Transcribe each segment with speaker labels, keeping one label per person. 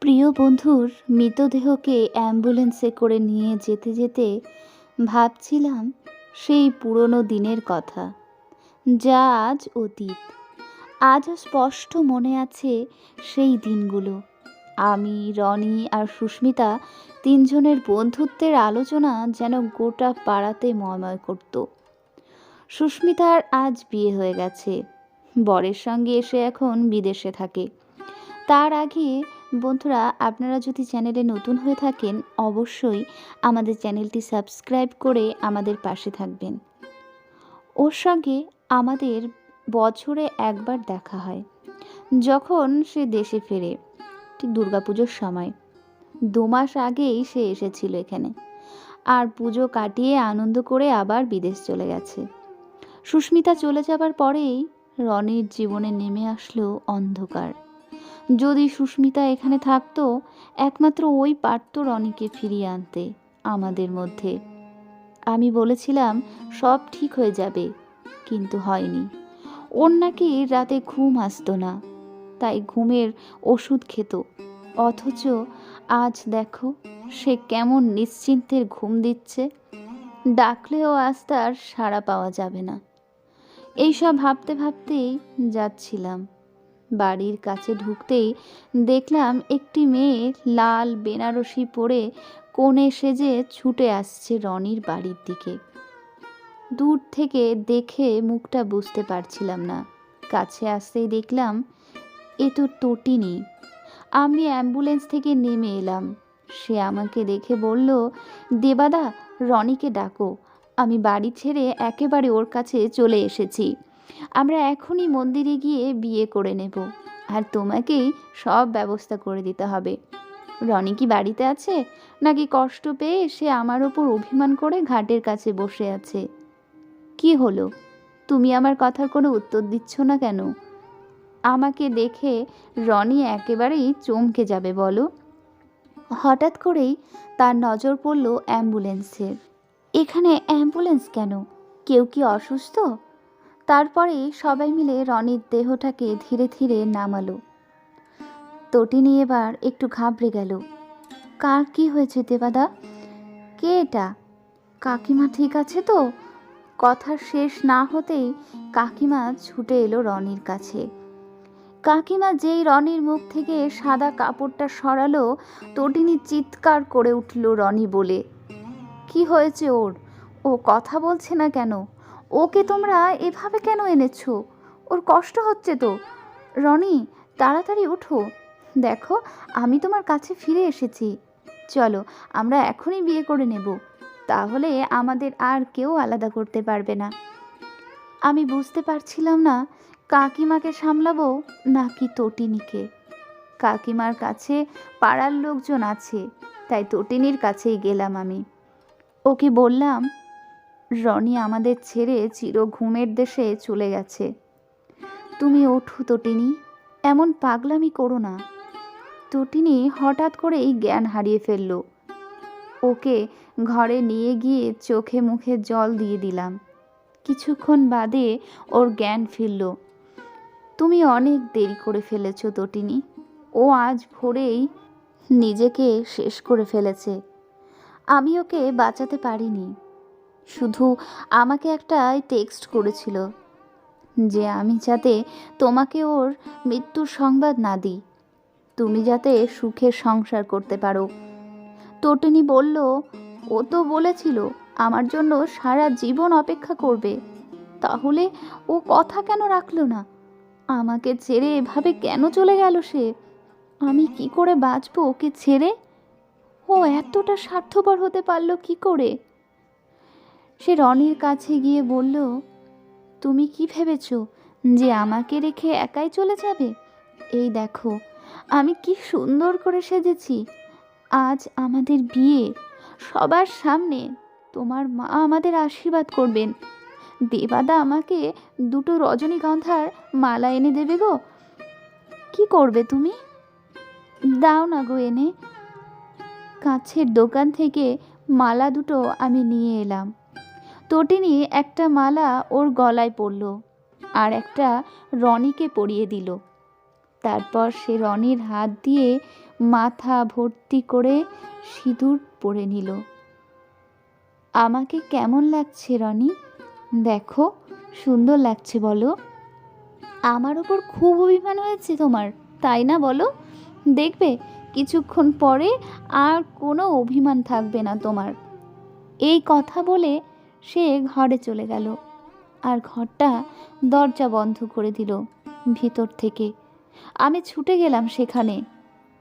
Speaker 1: প্রিয় বন্ধুর মৃতদেহকে অ্যাম্বুলেন্সে করে নিয়ে যেতে যেতে ভাবছিলাম সেই পুরনো দিনের কথা, যা আজ অতীত। আজও স্পষ্ট মনে আছে সেই দিনগুলো। আমি, রনি আর সুস্মিতা তিনজনের বন্ধুত্বের আলোচনা যেন গোটা পাড়াতে ময়ময় করত। সুস্মিতার আজ বিয়ে হয়ে গেছে, বরের সঙ্গে এসে এখন বিদেশে থাকে। তার আগে বন্ধুরা, আপনারা যদি চ্যানেলে নতুন হয়ে থাকেন অবশ্যই আমাদের চ্যানেলটি সাবস্ক্রাইব করে আমাদের পাশে থাকবেন। ওর সঙ্গে আমাদের বছরে একবার দেখা হয়, যখন সে দেশে ফেরে, ঠিক দুর্গাপুজোর সময়। 2 মাস আগেই সে এসেছিল এখানে, আর পুজো কাটিয়ে আনন্দ করে আবার বিদেশ চলে গেছে। সুস্মিতা চলে যাবার পরেই রনির জীবনে নেমে আসলো অন্ধকার। যদি সুস্মিতা এখানে থাকতো, একমাত্র ওই পারত রনিকে ফিরিয়ে আনতে আমাদের মধ্যে। আমি বলেছিলাম সব ঠিক হয়ে যাবে, কিন্তু হয়নি। ওর নাকি রাতে ঘুম আসতো না, তাই ঘুমের ওষুধ খেত। অথচ আজ দেখো সে কেমন নিশ্চিন্তের ঘুম দিচ্ছে, ডাকলেও আজ তার সাড়া পাওয়া যাবে না। এইসব ভাবতে ভাবতেই যাচ্ছিলাম। বাড়ির কাছে ঢুকতেই দেখলাম একটি মেয়ে লাল বেনারসি পরে কোণে সেজে ছুটে আসছে রনির বাড়ির দিকে। দূর থেকে দেখে মুখটা বুঝতে পারছিলাম না, কাছে আসতেই দেখলাম এ তো তটিনী। আমি অ্যাম্বুলেন্স থেকে নেমে এলাম। সে আমাকে দেখে বলল, দেবাদা, রনিকে ডাকো, আমি বাড়ি ছেড়ে একেবারে ওর কাছে চলে এসেছি। আমরা এখনই মন্দিরে গিয়ে বিয়ে করে নেব, আর তোমাকেই সব ব্যবস্থা করে দিতে হবে। রনি কি বাড়িতে আছে, নাকি কষ্ট পেয়ে সে আমার ওপর অভিমান করে ঘাটের কাছে বসে আছে? কি হলো, তুমি আমার কথার কোনো উত্তর দিচ্ছ না কেন? আমাকে দেখে রনি একেবারেই চমকে যাবে বলো। হঠাৎ করেই তার নজর পড়ল অ্যাম্বুলেন্সের। এখানে অ্যাম্বুলেন্স কেন? কেউ কি অসুস্থ? তারপরে সবাই মিলে রনির দেহটাকে ধীরে ধীরে নামালো। তটিনী এবার একটু ঘাবড়ে গেল। কার কি হয়েছে দেবাদা? কে এটা? কাকিমা ঠিক আছে তো? কথা শেষ না হতেই কাকিমা ছুটে এলো রনির কাছে। কাকিমা যেই রনির মুখ থেকে সাদা কাপড়টা সরালো, তটিনী চিৎকার করে উঠল রনি বলে। কি হয়েছে ওর? ও কথা বলছে না কেন? ওকে তোমরা এভাবে কেন এনেছো? ওর কষ্ট হচ্ছে তো। রনি, তাড়াতাড়ি ওঠো, দেখো আমি তোমার কাছে ফিরে এসেছি। চলো আমরা এখনই বিয়ে করে নেব, তাহলে আমাদের আর কেউ আলাদা করতে পারবে না। আমি বুঝতে পারছিলাম না কাকিমাকে সামলাবো নাকি তটিনীকে। কাকিমার কাছে পাড়ার লোকজন আছে, তাই তটিনীর কাছেই গেলাম আমি। ওকে বললাম, রনি আমাদের ছেড়ে চির ঘুমের দেশে চলে গেছে। তুমি ওঠো তটিনী, এমন পাগলামি করো না। তটিনী হঠাৎ করেই জ্ঞান হারিয়ে ফেলল। ওকে ঘরে নিয়ে গিয়ে চোখে মুখে জল দিয়ে দিলাম। কিছুক্ষণ বাদে ওর জ্ঞান ফিরল। তুমি অনেক দেরি করে ফেলেছ তটিনী। ও আজ ভোরেই নিজেকে শেষ করে ফেলেছে। আমি ওকে বাঁচাতে পারিনি। শুধু আমাকে একটা টেক্সট করেছিল যে আমি যাতে তোমাকে ওর মৃত্যুর সংবাদ না দিই, তুমি যাতে সুখের সংসার করতে পারো। তটিনী বলল, ও তো বলেছিল আমার জন্য সারা জীবন অপেক্ষা করবে, তাহলে ও কথা কেন রাখলো না? আমাকে ছেড়ে এভাবে কেন চলে গেল সে? আমি কি করে বাঁচবো ওকে ছেড়ে? ও এতটা স্বার্থপর হতে পারলো কি করে? সে রনির কাছে গিয়ে বলল, তুমি কি ভেবেছ যে আমাকে রেখে একাই চলে যাবে? এই দেখো আমি কি সুন্দর করে সেজেছি। আজ আমাদের বিয়ে, সবার সামনে তোমার মা আমাদের আশীর্বাদ করবেন। দেবাদা আমাকে 2টো রজনীগন্ধার মালা এনে দেবে গো। কি করবে তুমি? দাও না গো এনে। কাছের দোকান থেকে মালা 2টো আমি নিয়ে এলাম। তটিনী একটা মালা ওর গলায় পরল, আর একটা রনিকে পরিয়ে দিল। তারপর সে রনির হাত দিয়ে মাথা ভর্তি করে সিঁদুর পরে নিল। আমাকে কেমন লাগছে রনি? দেখো, সুন্দর লাগছে বলো। আমার ওপর খুব অভিমান হয়েছে তোমার, তাই না বলো? দেখবে কিছুক্ষণ পরে আর কোনো অভিমান থাকবে না তোমার। এই কথা বলে সে ঘরে চলে গেল আর ঘরটা দরজা বন্ধ করে দিল ভিতর থেকে। আমি ছুটে গেলাম সেখানে।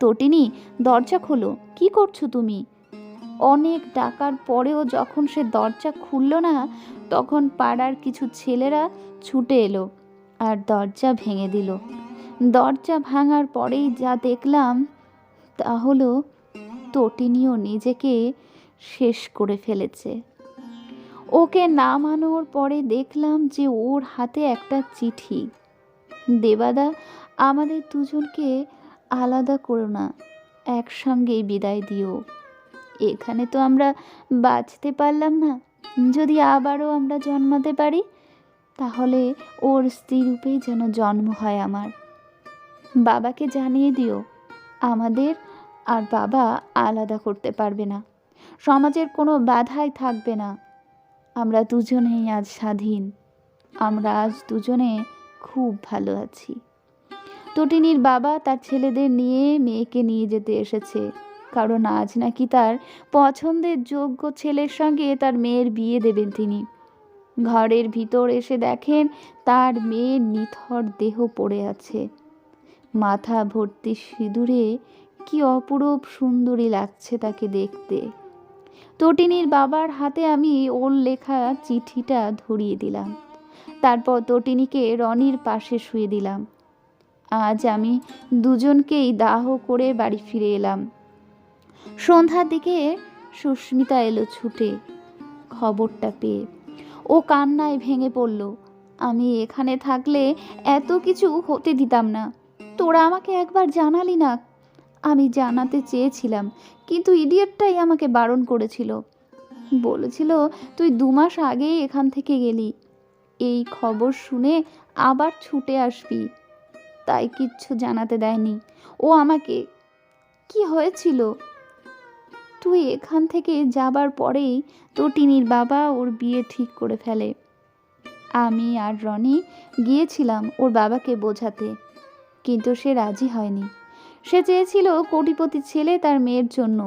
Speaker 1: তটিনী, দরজা খোলো, কি করছো তুমি? অনেক ডাকার পরেও যখন সে দরজা খুলল না, তখন পাড়ার কিছু ছেলেরা ছুটে এলো আর দরজা ভেঙে দিল। দরজা ভাঙার পরেই যা দেখলাম তা হলো তটিনীও নিজেকে শেষ করে ফেলেছে। ওকে নামানোর পরে দেখলাম যে ওর হাতে একটা চিঠি। দেবাদা, আমাদের দুজনকে আলাদা করো না, একসঙ্গেই বিদায় দিও। এখানে তো আমরা বাঁচতে পারলাম না, যদি আবারও আমরা জন্মাতে পারি তাহলে ওর স্ত্রী রূপেই যেন জন্ম হয় আমার। বাবাকে জানিয়ে দিও, আমাদের আর বাবা আলাদা করতে পারবে না, সমাজের কোনো বাধাই থাকবে না। আমরা দুজনেই আজ স্বাধীন, আমরা আজ দুজনে খুব ভালো আছি। তটিনীর বাবা তার ছেলেদের নিয়ে মেয়েকে নিয়ে যেতে এসেছে, কারণ আজ নাকি তার পছন্দের যোগ্য ছেলের সঙ্গে তার মেয়ের বিয়ে দেবেন তিনি। ঘরের ভিতর এসে দেখেন তার মেয়ের নিথর দেহ পড়ে আছে, মাথা ভর্তি সিঁদুরে কি অপরূপ সুন্দরী লাগছে তাকে দেখতে। তটিনীর বাবার হাতে আমি ওর লেখা চিঠিটা ধরিয়ে দিলাম। তারপর তটিনীকে রনির পাশে শুয়ে দিলাম। আজ আমি দুজনকেই দাহ করে বাড়ি ফিরে এলাম। সন্ধ্যার দিকে সুস্মিতা এলো ছুটে খবরটা পেয়ে। ও কান্নায় ভেঙে পড়ল। আমি এখানে থাকলে এত কিছু হতে দিতাম না, তোরা আমাকে একবার জানালি না। আমি জানাতে চেয়েছিলাম, কিন্তু ইডিয়েটটাই আমাকে বারণ করেছিল, বলেছিল তুই 2 মাস আগেই এখান থেকে গেলি, এই খবর শুনে আবার ছুটে আসবি, তাই কিচ্ছু জানাতে দেয়নি ও আমাকে। কি হয়েছিল? তুই এখান থেকে যাবার পরেই তটিনীর বাবা ওর বিয়ে ঠিক করে ফেলে। আমি আর রনি গিয়েছিলাম ওর বাবাকে বোঝাতে, কিন্তু সে রাজি হয়নি। সে চেয়েছিল কোটিপতি ছেলে তার মেয়ের জন্য,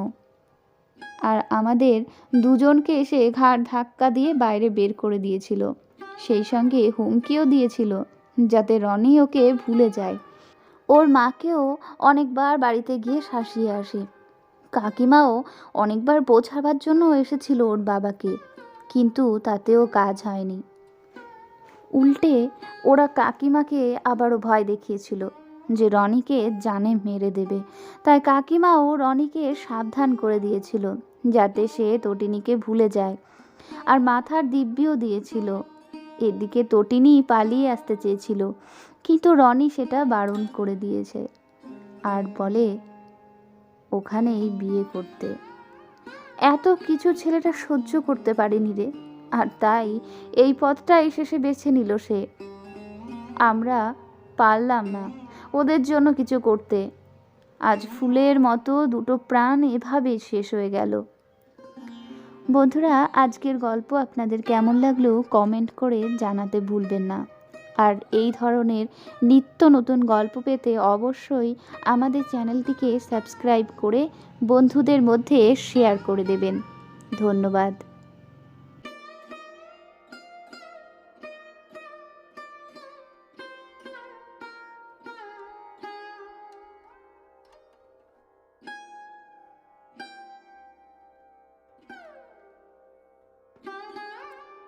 Speaker 1: আর আমাদের দুজনকে এসে ঘাড় ধাক্কা দিয়ে বাইরে বের করে দিয়েছিল। সেই সঙ্গে হুমকিও দিয়েছিল যাতে রনি ওকে ভুলে যায়। ওর মাকেও অনেকবার বাড়িতে গিয়ে শাসিয়ে আসে। কাকিমাও অনেকবার বোঝাবার জন্য এসেছিল ওর বাবাকে, কিন্তু তাতেও কাজ হয়নি। উল্টে ওরা কাকিমাকে আবারও ভয় দেখিয়েছিল যে রনিকে জানে মেরে দেবে। তাই কাকিমাও রনিকে সাবধান করে দিয়েছিল যাতে সে তটিনীকে ভুলে যায়, আর মাথার দিব্যিও দিয়েছিল। এদিকে তটিনী পালিয়ে আসতে চেয়েছিল, কিন্তু রনি সেটা বারণ করে দিয়েছে আর বলে ওখানেই বিয়ে করতে। এত কিছু ছেলেটা সহ্য করতে পারেনি রে, আর তাই এই পথটাই শেষে বেছে নিল সে। আমরা পারলাম না ওদের জন্য কিছু করতে। আজ ফুলের মতো 2টো প্রাণ এভাবে শেষ হয়ে গেল। বন্ধুরা, আজকের গল্প আপনাদের কেমন লাগলো কমেন্ট করে জানাতে ভুলবেন না। আর এই ধরনের নিত্য নতুন গল্প পেতে অবশ্যই আমাদের চ্যানেলটিকে সাবস্ক্রাইব করে বন্ধুদের মধ্যে শেয়ার করে দেবেন। ধন্যবাদ।